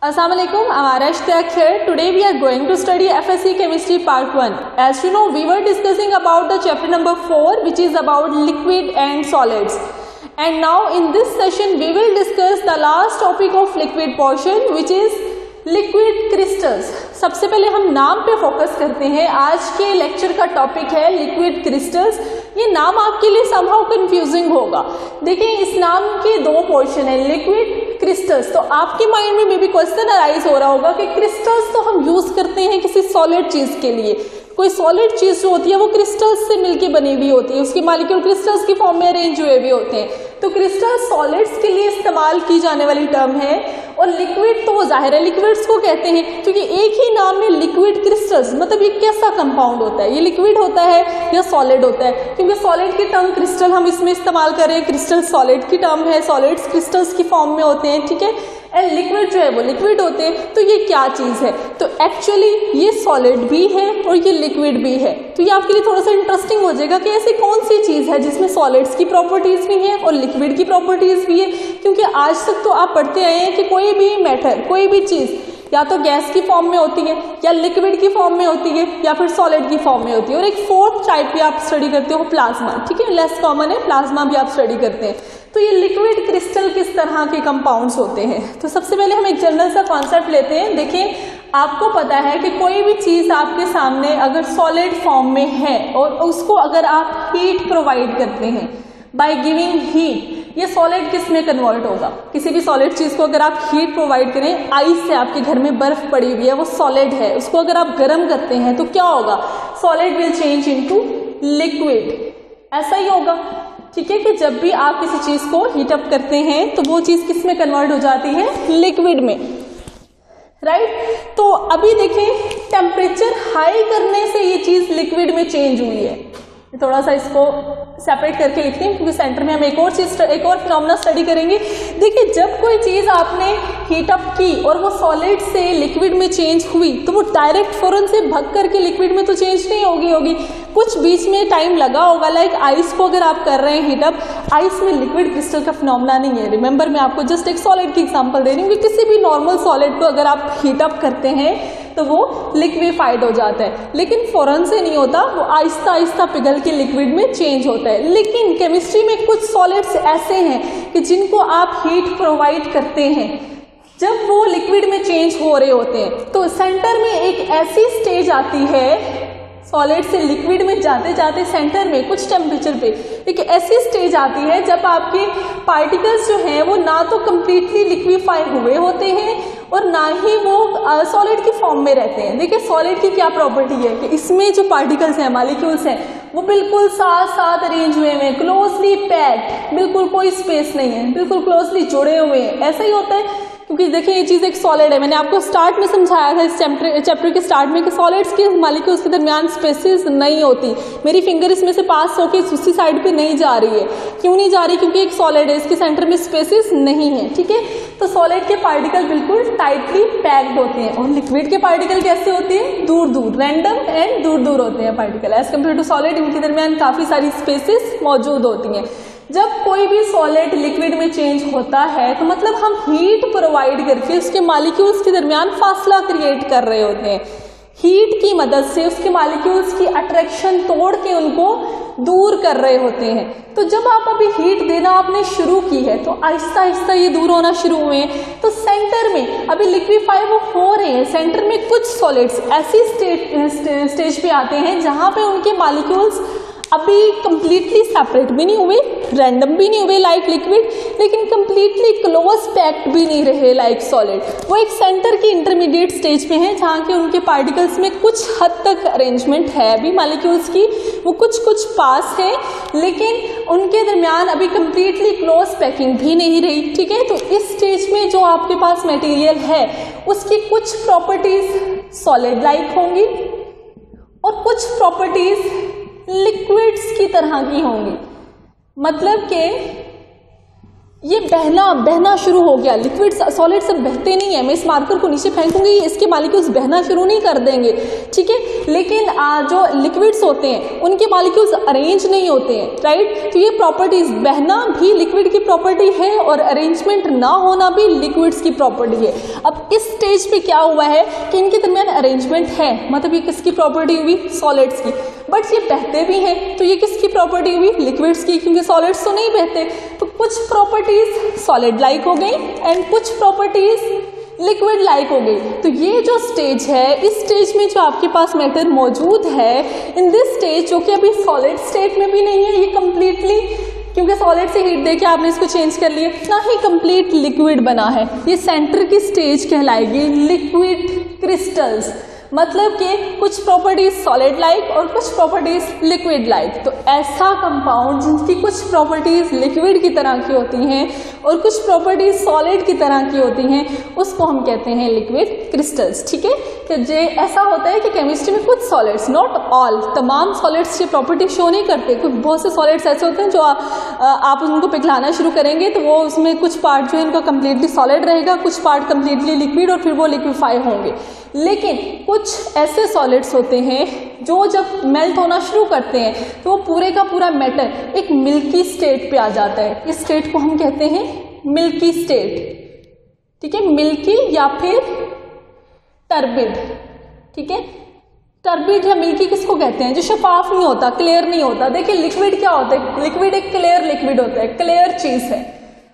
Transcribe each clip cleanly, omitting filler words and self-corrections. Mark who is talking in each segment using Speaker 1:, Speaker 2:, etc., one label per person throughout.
Speaker 1: Assalamualaikum, I'm Arashtak here. Today we are going to study FSC Chemistry Part 1. As you know, we were discussing about the chapter number 4, which is about liquid and solids. And now in this session we will discuss the last topic of liquid portion, which is liquid crystals. सबसे पहले हम नाम पे focus करते हैं। आज के lecture का टॉपिक है लिक्विड क्रिस्टल्स। ये नाम आपके लिए समहाउ कंफ्यूजिंग होगा। देखिए, इस नाम के दो पोर्शन है, लिक्विड क्रिस्टल्स। तो आपके माइंड में मे बी क्वेश्चन अराइज हो रहा होगा कि क्रिस्टल्स तो हम यूज करते हैं किसी सॉलिड चीज के लिए। कोई सॉलिड चीज जो होती है वो क्रिस्टल्स से मिलके बनी हुई होती है, उसके मॉलिक्यूल क्रिस्टल्स की फॉर्म में अरेंज हुए हुए होते हैं। तो क्रिस्टल सॉलिड्स के लिए इस्तेमाल की जाने वाली टर्म है, और लिक्विड तो वो जाहिर है लिक्विड्स को कहते हैं, क्योंकि एक ही नाम में लिक्विड क्रिस्टल्स, मतलब ये कैसा कंपाउंड होता है, ये लिक्विड होता है या सॉलिड होता है। क्योंकि सॉलिड की टर्म क्रिस्टल हम इसमें इस्तेमाल कर रहे हैं, क्रिस्टल सॉलिड की टर्म है, सॉलिड्स क्रिस्टल्स की फॉर्म में होते हैं, ठीक है। एंड लिक्विड जो है वो लिक्विड होते हैं। तो ये क्या चीज है? तो एक्चुअली ये सॉलिड भी है और ये लिक्विड भी है। तो ये आपके लिए थोड़ा सा इंटरेस्टिंग हो जाएगा कि ऐसी कौन सी चीज है जिसमें सॉलिड्स की प्रॉपर्टीज भी है और लिक्विड की प्रॉपर्टीज भी है। क्योंकि आज तक तो आप पढ़ते आए हैं कि कोई भी मैटर, कोई भी चीज या तो गैस की फॉर्म में होती है, या लिक्विड की फॉर्म में होती है, या फिर सॉलिड की फॉर्म में होती है। और एक फोर्थ टाइप भी आप स्टडी करते हो, प्लाज्मा, ठीक है, लेस कॉमन है, प्लाज्मा भी आप स्टडी करते हैं। तो ये लिक्विड क्रिस्टल किस तरह के कंपाउंड्स होते हैं? तो सबसे पहले हम एक जनरल सा कॉन्सेप्ट लेते हैं। देखिए, आपको पता है कि कोई भी चीज आपके सामने अगर सॉलिड फॉर्म में है और उसको अगर आप हीट प्रोवाइड करते हैं बाय गिविंग हीट, ये सॉलिड किस में कन्वर्ट होगा? किसी भी सॉलिड चीज को अगर आप हीट प्रोवाइड करें, आइस से आपके घर में बर्फ पड़ी हुई है, वो सॉलिड है, उसको अगर आप गर्म करते हैं तो क्या होगा? Solid will change into liquid. ऐसा ही होगा, ठीक है, कि जब भी आप किसी चीज को हीट अप करते हैं तो वो चीज किस में कन्वर्ट हो जाती है? लिक्विड में, राइट। तो अभी देखें, टेम्परेचर हाई करने से ये चीज लिक्विड में चेंज हुई है। थोड़ा सा इसको सेपरेट करके लिखते हैं, क्योंकि सेंटर में हम एक और फिनोमेना स्टडी करेंगे। देखिए, जब कोई चीज आपने हीट अप की और वो सॉलिड से लिक्विड में चेंज हुई, तो वो डायरेक्ट फौरन से भग करके लिक्विड में तो चेंज नहीं होगी, कुछ बीच में टाइम लगा होगा। लाइक आइस को अगर आप कर रहे हैं हीट अप, आइस में लिक्विड क्रिस्टल का फिनोमेना नहीं है। रिमेंबर, मैं आपको जस्ट एक सॉलिड की एग्जांपल दे रही हूँ कि किसी भी नॉर्मल सॉलिड को अगर आप हीट अप करते हैं तो वो लिक्विफाइड हो जाता है, लेकिन फौरन से नहीं होता, वो आहिस्ता आहिस्ता पिघल के लिक्विड में चेंज होता है। लेकिन केमिस्ट्री में कुछ सॉलिड्स ऐसे हैं कि जिनको आप हीट प्रोवाइड करते हैं, जब वो लिक्विड में चेंज हो रहे होते हैं तो सेंटर में एक ऐसी स्टेज आती है, सॉलिड से लिक्विड में जाते जाते सेंटर में कुछ टेम्परेचर पे एक ऐसी स्टेज आती है जब आपके पार्टिकल्स जो हैं वो ना तो कंप्लीटली लिक्विफाई हुए होते हैं और ना ही वो सॉलिड की फॉर्म में रहते हैं। देखिए, सॉलिड की क्या प्रॉपर्टी है कि इसमें जो पार्टिकल्स हैं, मॉलिक्यूल्स हैं, वो बिल्कुल साथ साथ अरेंज हुए हैं, क्लोजली पैक्ड, बिल्कुल कोई स्पेस नहीं है, बिल्कुल क्लोजली जुड़े हुए हैं। ऐसा ही होता है, क्योंकि देखिए ये चीज एक सॉलिड है। मैंने आपको स्टार्ट में समझाया था, इस चैप्टर के स्टार्ट में, कि सॉलिड्स के मॉलिक्यूल्स के दरमियान स्पेसेस नहीं होती। मेरी फिंगर इसमें से पास होकर दूसरी साइड पे नहीं जा रही है। क्यों नहीं जा रही? क्योंकि एक सॉलिड है, इसके सेंटर में स्पेसेस नहीं है, ठीक है। तो सॉलिड के पार्टिकल बिल्कुल टाइटली पैक्ड होते हैं, और लिक्विड के पार्टिकल कैसे होते हैं? दूर दूर, रैंडम एंड दूर दूर होते हैं particle. As compare to solid, इनके दरमियान काफी सारी स्पेसेस मौजूद होती हैं। जब कोई भी सॉलिड लिक्विड में चेंज होता है तो मतलब हम हीट प्रोवाइड करके उसके मॉलिक्यूल्स के दरमियान फासला क्रिएट कर रहे होते हैं। हीट की मदद से उसके मॉलिक्यूल्स की अट्रैक्शन तोड़ के उनको दूर कर रहे होते हैं। तो जब आप अभी हीट देना आपने शुरू की है तो आहिस्ता आहिस्ता ये दूर होना शुरू हुए हैं। तो सेंटर में अभी लिक्विफाई वो हो रहे हैं। सेंटर में कुछ सॉलिड्स ऐसी स्टेज पे आते हैं जहां पे उनके मॉलिक्यूल्स अभी कंप्लीटली सेपरेट भी नहीं हुए, रैंडम भी नहीं हुए लाइक लिक्विड, लेकिन कंप्लीटली क्लोज पैक्ड भी नहीं रहे लाइक सॉलिड। वो एक सेंटर की इंटरमीडिएट स्टेज पे हैं, जहाँ के उनके पार्टिकल्स में कुछ हद तक अरेंजमेंट है अभी मॉलिक्यूल्स की, वो कुछ कुछ पास है, लेकिन उनके दरमियान अभी कंप्लीटली क्लोज पैकिंग भी नहीं रही, ठीक है। तो इस स्टेज में जो आपके पास मटेरियल है उसकी कुछ प्रॉपर्टीज सॉलिड लाइक होंगी और कुछ प्रॉपर्टीज लिक्विड्स की तरह की होंगी। मतलब कि ये बहना शुरू हो गया, लिक्विड सॉलिड सब बहते नहीं है, मैं इस मार्कर को नीचे फेंकूंगी, इसके मॉलिक्यूल्स बहना शुरू नहीं कर देंगे, ठीक है। लेकिन जो लिक्विड्स होते हैं उनके मॉलिक्यूल्स अरेंज नहीं होते हैं, राइट। तो ये प्रॉपर्टीज, बहना भी लिक्विड की प्रॉपर्टी है और अरेंजमेंट ना होना भी लिक्विड्स की प्रॉपर्टी है। अब इस स्टेज पे क्या हुआ है कि इनके दरमियान अरेंजमेंट है, मतलब ये किसकी प्रॉपर्टी हुई, सॉलिड्स की, बट ये बहते भी हैं, तो ये किसकी प्रॉपर्टी हुई, लिक्विड्स की, क्योंकि सॉलिड्स तो नहीं बहते। तो कुछ प्रॉपर्टीज सॉलिड लाइक हो गई एंड कुछ प्रॉपर्टीज लिक्विड लाइक हो गई। तो ये जो स्टेज है, इस स्टेज में जो आपके पास मैटर मौजूद है, इन दिस स्टेज, जो कि अभी सॉलिड स्टेट में भी नहीं है, ये कंप्लीटली, क्योंकि सॉलिड से हीट देके आपने इसको चेंज कर लिया, ना ही कंप्लीट लिक्विड बना है, ये सेंटर की स्टेज कहलाएगी लिक्विड क्रिस्टल्स। मतलब कि कुछ प्रॉपर्टीज सॉलिड लाइक और कुछ प्रॉपर्टीज लिक्विड लाइक। तो ऐसा कंपाउंड जिनकी कुछ प्रॉपर्टीज लिक्विड की तरह की होती हैं और कुछ प्रॉपर्टीज सॉलिड की तरह की होती हैं, उसको हम कहते हैं लिक्विड क्रिस्टल्स, ठीक है। कि जो ऐसा होता है कि केमिस्ट्री में कुछ सॉलिड्स, नॉट ऑल, तमाम सॉलिड्स ये प्रॉपर्टी शो नहीं करते, कुछ बहुत से सॉलिड्स ऐसे होते हैं जो आप उनको पिघलाना शुरू करेंगे तो वो उसमें कुछ पार्ट जो है इनका कंप्लीटली सॉलिड रहेगा, कुछ पार्ट कंप्लीटली लिक्विड और फिर वो लिक्विफाई होंगे। लेकिन कुछ ऐसे सॉलिड्स होते हैं जो जब मेल्ट होना शुरू करते हैं तो वो पूरे का पूरा मैटर एक मिल्की स्टेट पे आ जाता है। इस स्टेट को हम कहते हैं मिल्की स्टेट, ठीक है, मिल्की या फिर टर्बिड, ठीक है। टर्बिड या मिल्की किसको कहते हैं, जो शफाफ नहीं होता, क्लियर नहीं होता। देखिए लिक्विड क्या होता है, लिक्विड एक क्लियर लिक्विड होता है, क्लियर चीज है,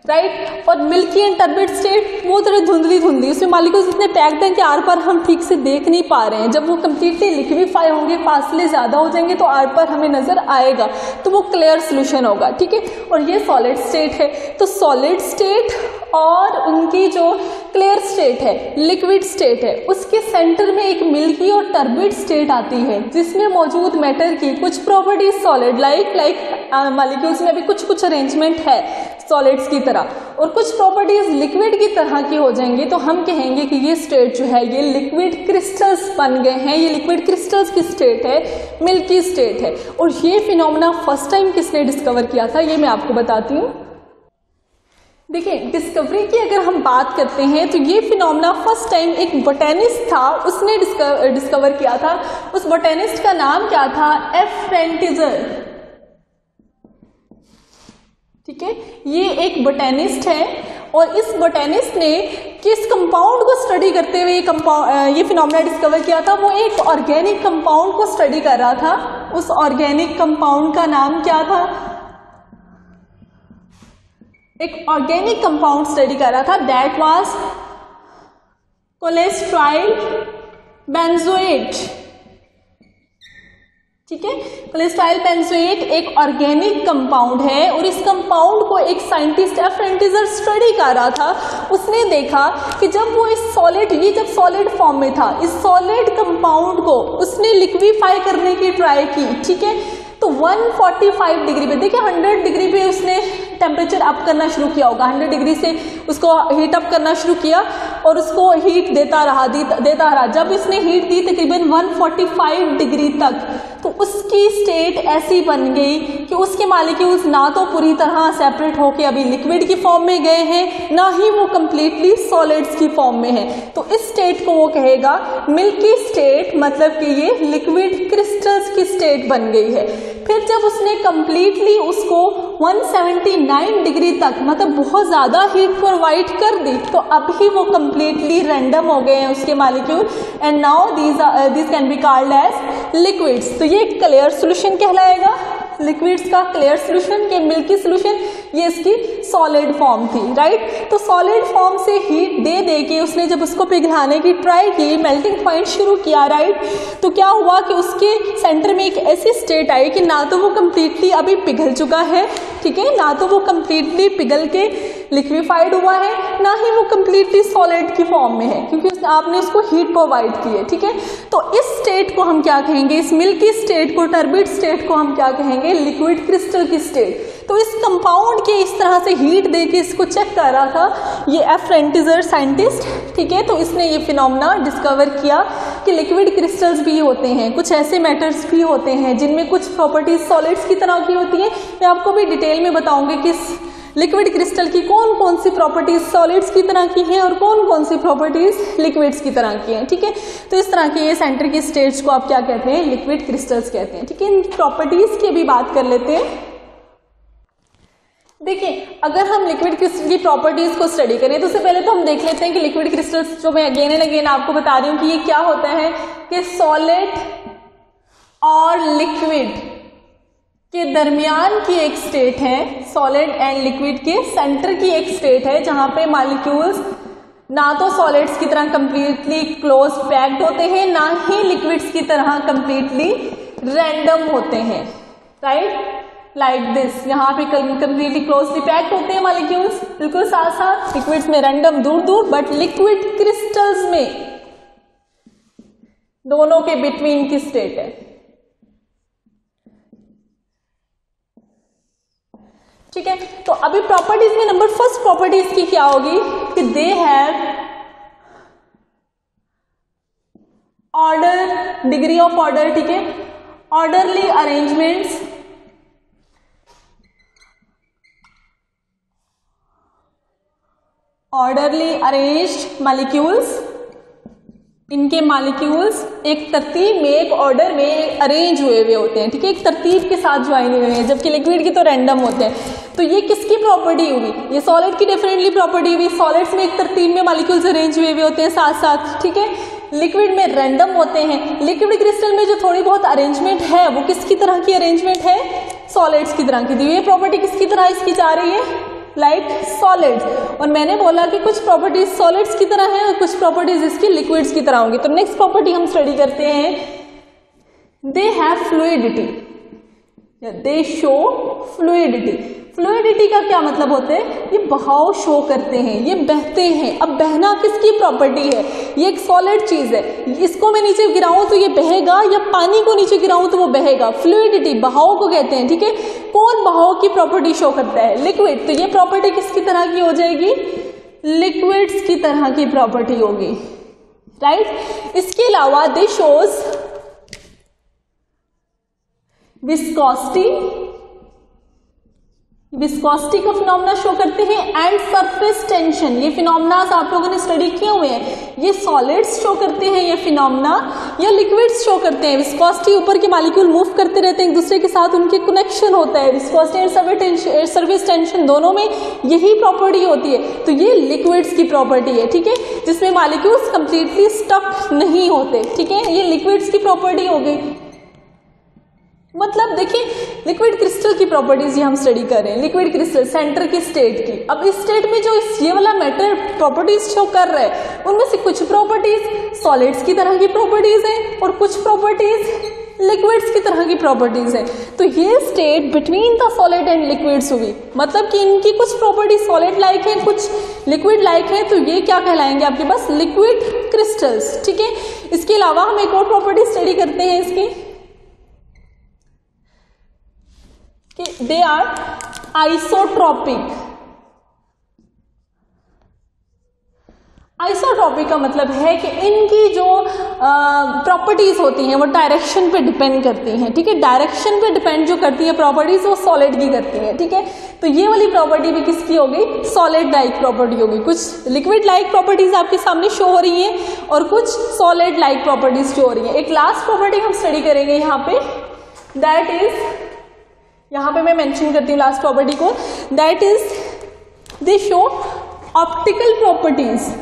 Speaker 1: राइट। और मिल्की एंड टर्बिड स्टेट वो थोड़ी धुंधली, उसमें मॉलिक्यूल्स इतने पैक्ड हैं कि आर पार हम ठीक से देख नहीं पा रहे हैं। जब वो कंप्लीटली लिक्विफाई होंगे, फासले ज्यादा हो जाएंगे तो आर पार हमें नजर आएगा, तो वो क्लियर सोल्यूशन होगा, ठीक है। और ये सॉलिड स्टेट है। तो सॉलिड स्टेट और उनकी जो क्लियर स्टेट है, लिक्विड स्टेट है, उसके सेंटर में एक मिल्की और टर्बिड स्टेट आती है जिसमें मौजूद मैटर की कुछ प्रॉपर्टीज सॉलिड लाइक मॉलिक्यूल्स में भी कुछ अरेंजमेंट है सॉलिड्स की तरह, और कुछ प्रॉपर्टीज लिक्विड की तरह की हो जाएंगी, तो हम कहेंगे कि ये स्टेट जो है ये लिक्विड क्रिस्टल्स बन गए हैं। ये लिक्विड क्रिस्टल्स की स्टेट है, मिल्की स्टेट है। और ये फिनोमेना फर्स्ट टाइम किसने डिस्कवर किया था, ये मैं आपको बताती हूँ। देखिए डिस्कवरी की अगर हम बात करते हैं तो ये फिनोमेना फर्स्ट टाइम एक बोटेनिस्ट था, उसने डिस्कवर किया था। उस बोटेनिस्ट का नाम क्या था, एफ रेंटिजर, ठीक है। ये एक बोटेनिस्ट है और इस बोटेनिस्ट ने किस कंपाउंड को स्टडी करते हुए ये फिनोमेना डिस्कवर किया था, वो एक ऑर्गेनिक कंपाउंड को स्टडी कर रहा था। उस ऑर्गेनिक कंपाउंड का नाम क्या था, एक ऑर्गेनिक कंपाउंड स्टडी कर रहा था, दैट वाज कोलेस्ट्राइल बेंजोएट, ठीक है। कोलेस्ट्राइल बेंजोएट एक ऑर्गेनिक कंपाउंड है और इस कंपाउंड को एक साइंटिस्ट एफ रेंटिजर स्टडी कर रहा था। उसने देखा कि जब वो इस सॉलिड, ये जब सॉलिड फॉर्म में था, इस सॉलिड कंपाउंड को उसने लिक्विफाई करने की ट्राई की, ठीक है। तो 145 डिग्री पे, देखिए 100 डिग्री पे उसने टेम्परेचर अप करना शुरू किया होगा, 100 डिग्री से उसको हीट अप करना शुरू किया और उसको हीट देता रहा। जब इसने हीट दी तकरीबन 145 डिग्री तक, तो उसकी स्टेट ऐसी बन गई कि उसके मॉलिक्यूल्स ना तो पूरी तरह सेपरेट होके अभी लिक्विड की फॉर्म में गए हैं, ना ही वो कंप्लीटली सॉलिड्स की फॉर्म में है। तो इस स्टेट को वो कहेगा मिल्की स्टेट, मतलब कि ये लिक्विड क्रिस्टल्स की स्टेट बन गई है। फिर जब उसने कंप्लीटली उसको 179 डिग्री तक, मतलब बहुत ज्यादा हीट प्रोवाइड कर दी, तो अभी वो कंप्लीटली रैंडम हो गए हैं उसके molecule, and now this can be called as liquids. तो ये क्लियर सॉल्यूशन कहलाएगा, लिक्विड्स का क्लियर सॉल्यूशन के मिल्की सॉल्यूशन, ये इसकी सॉलिड फॉर्म थी, राइट। तो सॉलिड फॉर्म से हीट दे के उसने जब उसको पिघलाने की ट्राई की, मेल्टिंग पॉइंट शुरू किया, राइट। तो क्या हुआ कि उसके सेंटर में एक ऐसी स्टेट आई कि ना तो वो कंप्लीटली अभी पिघल चुका है, ठीक है, ना तो वो कंप्लीटली पिघल के लिक्विफाइड हुआ है, ना ही वो कंप्लीटली सॉलिड की फॉर्म में है, क्योंकि आपने उसको हीट प्रोवाइड की है, ठीक है। तो इस स्टेट को हम क्या कहेंगे, इस मिल्की स्टेट को, टर्बिड स्टेट को हम क्या कहेंगे, लिक्विड क्रिस्टल की स्टेट। तो इस कंपाउंड के इस तरह से हीट देके इसको चेक कर रहा था ये एफ रेंटिजर साइंटिस्ट, ठीक है। तो इसने ये फिनोमेना डिस्कवर किया कि लिक्विड क्रिस्टल्स भी होते हैं, कुछ ऐसे मैटर्स भी होते हैं जिनमें कुछ प्रॉपर्टीज सॉलिड्स की तरह की होती है। मैं आपको भी डिटेल में बताऊंगी कि लिक्विड क्रिस्टल की कौन कौन सी प्रॉपर्टीज सॉलिड्स की तरह की हैं और कौन कौन सी प्रॉपर्टीज लिक्विड्स की तरह की हैं, ठीक है। तो इस तरह के ये सेंटर की स्टेट्स को आप क्या कहते हैं, लिक्विड क्रिस्टल्स कहते हैं, ठीक है। इन प्रॉपर्टीज की भी बात कर लेते हैं। देखिए, अगर हम लिक्विड क्रिस्टल की प्रॉपर्टीज को स्टडी करें तो उससे पहले तो हम देख लेते हैं कि लिक्विड क्रिस्टल्स, जो मैं अगेन एंड अगेन आपको बता रही हूँ कि ये क्या होता है कि सॉलिड और लिक्विड के दरमियान की एक स्टेट है, सॉलिड एंड लिक्विड के सेंटर की एक स्टेट है जहां पे मॉलिक्यूल्स ना तो सॉलिड्स की तरह कंप्लीटली क्लोज पैक्ड होते हैं, ना ही लिक्विड्स की तरह कंप्लीटली रैंडम होते हैं, राइट, लाइक दिस। यहाँ पे कंप्लीटली क्लोजली पैक्ड होते हैं मॉलिक्यूल्स, बिल्कुल साथ साथ, लिक्विड्स में रैंडम दूर दूर, बट लिक्विड क्रिस्टल्स में दोनों के बिटवीन की स्टेट है, ठीक है। तो अभी प्रॉपर्टीज में नंबर फर्स्ट प्रॉपर्टीज की क्या होगी कि they have order, degree of order, ठीक है, orderly arrangements, orderly arranged molecules, इनके मॉलिक्यूल्स एक तरतीब में, एक ऑर्डर में अरेंज हुए हुए होते हैं, ठीक है, एक तरतीब के साथ ज्वाइन हुए हैं, जबकि लिक्विड की तो रैंडम होते हैं। तो ये किसकी प्रॉपर्टी हुई, ये सॉलिड की डेफिनेटली प्रॉपर्टी हुई। सॉलिड्स में एक तरतीब में मॉलिक्यूल्स अरेंज हुए हुए होते हैं साथ साथ, ठीक है, लिक्विड में रैंडम होते हैं। लिक्विड क्रिस्टल में जो थोड़ी बहुत अरेंजमेंट है वो किसकी तरह की अरेंजमेंट है, सॉलिड्स की तरह की। ये प्रॉपर्टी किसकी तरह इसकी जा रही है, लाइक सॉलिड्स। और मैंने बोला कि कुछ प्रॉपर्टीज सॉलिड्स की तरह है और कुछ प्रॉपर्टीज इसकी लिक्विड्स की तरह होंगी। तो नेक्स्ट प्रॉपर्टी हम स्टडी करते हैं, they have fluidity, they show fluidity. Fluidity का क्या मतलब होता है, ये बहाव शो करते हैं, ये बहते हैं। अब बहना किसकी प्रॉपर्टी है, ये एक सॉलिड चीज है, इसको मैं नीचे गिराऊं तो ये बहेगा, या पानी को नीचे गिराऊं तो वो बहेगा। फ्लूइडिटी बहाव को कहते हैं, ठीक है। कौन बहाव की प्रॉपर्टी शो करता है, लिक्विड। तो ये प्रॉपर्टी किसकी तरह की हो जाएगी, लिक्विड्स की तरह की प्रॉपर्टी होगी, राइट। इसके अलावा दे शोज विस्कोसिटी, विस्कोसिटी का फिनोमेना शो करते हैं, एंड सरफेस टेंशन। ये फिनोमेना आप लोगों ने स्टडी किए हुए हैं, ये सॉलिड्स शो करते हैं ये फिनोमेना, या लिक्विड्स शो करते हैं। विस्कोसिटी, ऊपर के मॉलिक्यूल मूव करते रहते हैं एक दूसरे के साथ, उनके कनेक्शन होता है। विस्कोसिटी एंड सरफेस टेंशन दोनों में यही प्रॉपर्टी होती है। तो ये लिक्विड्स की प्रॉपर्टी है, ठीक है, जिसमें मॉलिक्यूल्स कंप्लीटली स्टक नहीं होते, ठीक है, ये लिक्विड्स की प्रॉपर्टी हो गई। मतलब देखिए, लिक्विड क्रिस्टल की प्रॉपर्टीज ये हम स्टडी कर रहे हैं, लिक्विड क्रिस्टल सेंटर की स्टेट की। अब इस स्टेट में जो ये वाला मैटर प्रॉपर्टीज शो कर रहा है, उनमें से कुछ प्रॉपर्टीज सॉलिड्स की तरह की प्रॉपर्टीज हैं और कुछ प्रॉपर्टीज लिक्विड्स की तरह की प्रॉपर्टीज हैं। तो ये state between the solid and liquids हुई, मतलब कि इनकी कुछ प्रॉपर्टी सॉलिड लाइक है, कुछ लिक्विड लाइक है। तो ये क्या कहलाएंगे आपके पास, लिक्विड क्रिस्टल्स, ठीक है। इसके अलावा हम एक और प्रॉपर्टी स्टडी करते हैं इसकी, कि दे आर आइसोट्रॉपिक। आइसोट्रॉपिक का मतलब है कि इनकी जो प्रॉपर्टीज होती हैं वो डायरेक्शन पे डिपेंड करती हैं, ठीक है। डायरेक्शन पे डिपेंड जो करती है प्रॉपर्टीज वो सॉलिड की करती है, ठीक है। तो ये वाली प्रॉपर्टी भी किसकी होगी, सॉलिड लाइक प्रॉपर्टी होगी। कुछ लिक्विड लाइक प्रॉपर्टीज आपके सामने शो हो रही हैं और कुछ सॉलिड लाइक प्रॉपर्टीज शो हो रही हैं। एक लास्ट प्रॉपर्टी हम स्टडी करेंगे यहाँ पे, दैट इज, यहां पे मैं मेंशन करती हूँ लास्ट प्रॉपर्टी को, that is they show optical properties.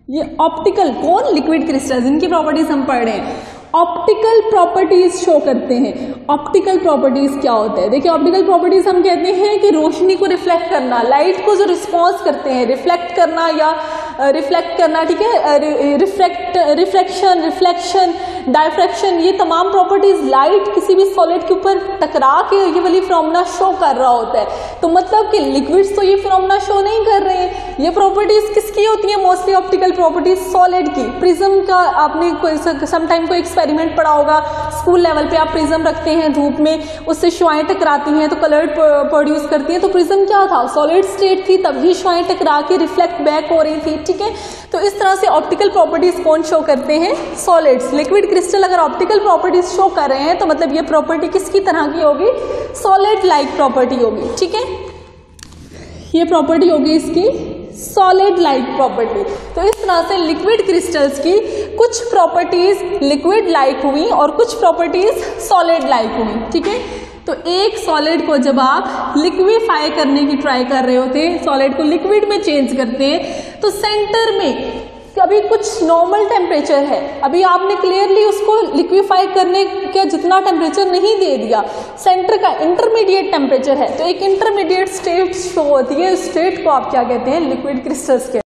Speaker 1: ये ऑप्टिकल कौन, लिक्विड क्रिस्टल्स, इनकी प्रॉपर्टीज हम पढ़ रहे हैं। ऑप्टिकल प्रॉपर्टीज शो करते हैं। ऑप्टिकल प्रॉपर्टीज क्या होता है, देखिए ऑप्टिकल प्रॉपर्टीज हम कहते हैं कि रोशनी को रिफ्लेक्ट करना, लाइट को जो रिस्पॉन्स करते हैं, रिफ्लेक्ट करना या रिफ्लेक्ट करना, ठीक है, रिफ्रैक्शन, रिफ्लेक्शन, डायफ्रैक्शन, ये तमाम प्रॉपर्टीज लाइट किसी भी सॉलिड के ऊपर टकरा के ये वाली फिनोमेना शो कर रहा होता है। तो मतलब कि लिक्विड्स तो ये फिनोमेना शो नहीं कर रहे हैं। ये प्रॉपर्टीज किसकी होती है, मोस्टली ऑप्टिकल प्रॉपर्टीज सॉलिड की। प्रिज्म का आपने कोई समटाइम कोई एक्सपेरिमेंट पढ़ा होगा, स्कूल लेवल पे आप प्रिज्म रखते हैं धूप में, उससे शुआएं टकराती हैं तो कलर प्रोड्यूस करती हैं। तो प्रिज्म क्या था, सॉलिड स्टेट थी, तभी शुआएं टकरा के रिफ्लेक्ट बैक हो रही थी, ठीक है। तो इस तरह से ऑप्टिकल प्रॉपर्टीज कौन शो करते हैं, सॉलिड्स। लिक्विड क्रिस्टल अगर ऑप्टिकल प्रॉपर्टीज शो कर रहे हैं तो मतलब ये प्रॉपर्टी किसकी तरह की होगी, सॉलिड लाइक प्रॉपर्टी होगी, ठीक है। ये प्रॉपर्टी होगी इसकी सॉलिड लाइक प्रॉपर्टी। तो इस तरह से लिक्विड क्रिस्टल्स की कुछ प्रॉपर्टीज लिक्विड लाइक हुई और कुछ प्रॉपर्टीज सॉलिड लाइक हुई, ठीक है। तो एक सॉलिड को जब आप लिक्विफाई करने की ट्राई कर रहे होते हैं, सॉलिड को लिक्विड में चेंज करते हैं, तो सेंटर में अभी कुछ नॉर्मल टेम्परेचर है, अभी आपने क्लियरली उसको लिक्विफाई करने का जितना टेम्परेचर नहीं दे दिया, सेंटर का इंटरमीडिएट टेम्परेचर है, तो एक इंटरमीडिएट स्टेट शो होती है, स्टेट को आप क्या कहते हैं, लिक्विड क्रिस्टल्स के